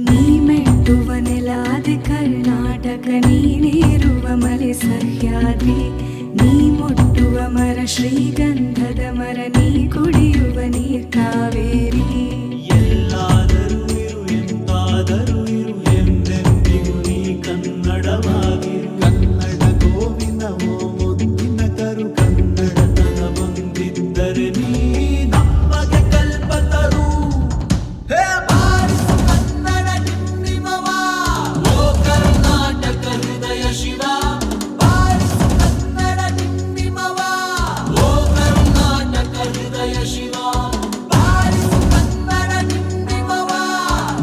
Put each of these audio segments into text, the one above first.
ನೀ ಮೆಟ್ಟುವ ನೆಲಾದೆ ಕರ್ನಾಟಕ ನೀನೇರುವ ಮಲೆ ಸಹ್ಯಾದ್ರಿ ನೀ ಮುಟ್ಟುವ ಮರ ಶ್ರೀಗಂಧದ ಮರ ನೀ ಕುಡಿಯುವ ನೀರ್ ಕಾವೇರಿ ಎಲ್ಲಾದರೂ ಇರು ಎಂತಾದರೂ ಇರು ಎಂದೆಂದಿಗೂ ನೀ ಕನ್ನಡವಾಗಿರು ಕನ್ನಡ ಗೋವಿನವೋ ಮುದ್ದಿನ ಕರು ಕನ್ನಡತನ ಬಂದಿದ್ದರೆ ನೀ ನಮಗೆ ಕಲ್ಪತರು ಹೇ ಬಾರಿಸು ಕನ್ನಡ ಡಿಂಡಿಮವ ಓ ಕರ್ನಾಟಕ ಹೃದಯ ಶಿವ ಬಾರಿಸು ಕನ್ನಡ ಡಿಂಡಿಮವ ಓ ಕರ್ನಾಟಕ ಹೃದಯ ಶಿವ ಬಾರಿಸು ಕನ್ನಡ ಡಿಂಡಿಮವ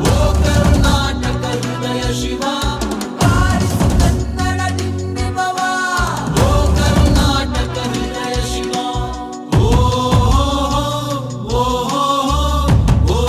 ಓ ಕರ್ನಾಟಕ ಹೃದಯ ಶಿವ ಬಾರಿಸು ಕನ್ನಡ ಡಿಂಡಿಮವ ಓ ಕರ್ನಾಟಕ ಹೃದಯ ಶಿವ ಓ ಓ ಓ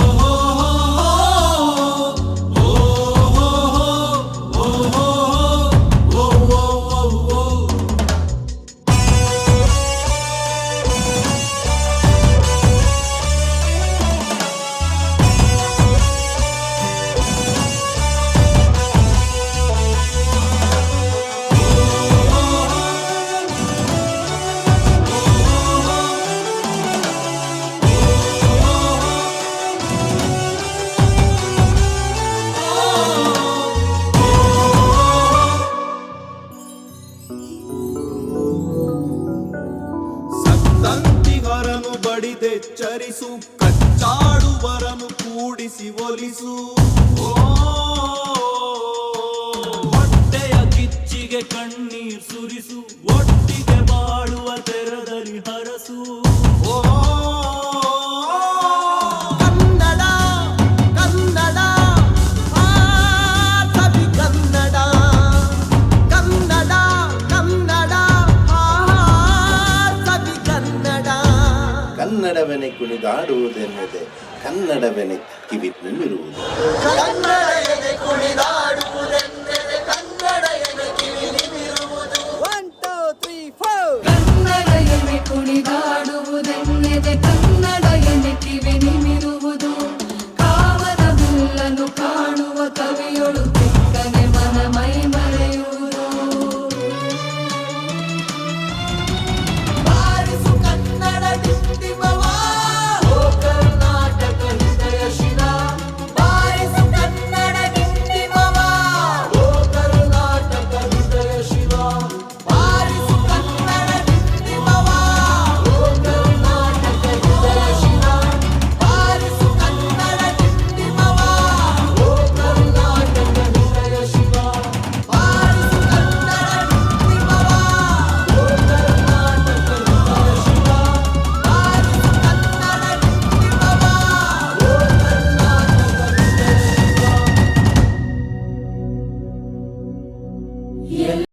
ಸಂತಂತಿಗರನು ಬಡಿದೆಚ್ಚರಿಸು ಕಚ್ಚಾಡುವರನು ಕೂಡಿಸಿ ಒಲಿಸು ಹೊಟ್ಟೆಯ ಕಿಚ್ಚಿಗೆ ಕಣ್ಣೀರ್ ಸುರಿಸು ಒಟ್ಟಿಗೆ ಬಾಳುವ ತೆರದಲ್ಲಿ ಹರಸು ಕನ್ನಡ ಕನ್ನಡ ಸವಿ ಕನ್ನಡ ಕನ್ನಡ ಕನ್ನಡ ಸವಿ ಕನ್ನಡ ಕನ್ನಡವೆನೆ ಕುಣಿದಾಡುವುದೆನ್ನದೆ ಕನ್ನಡವೆನೆ ಕಿವಿ ನಿಮಿರುವುದು ಕನ್ನಡ ಕುಣಿದ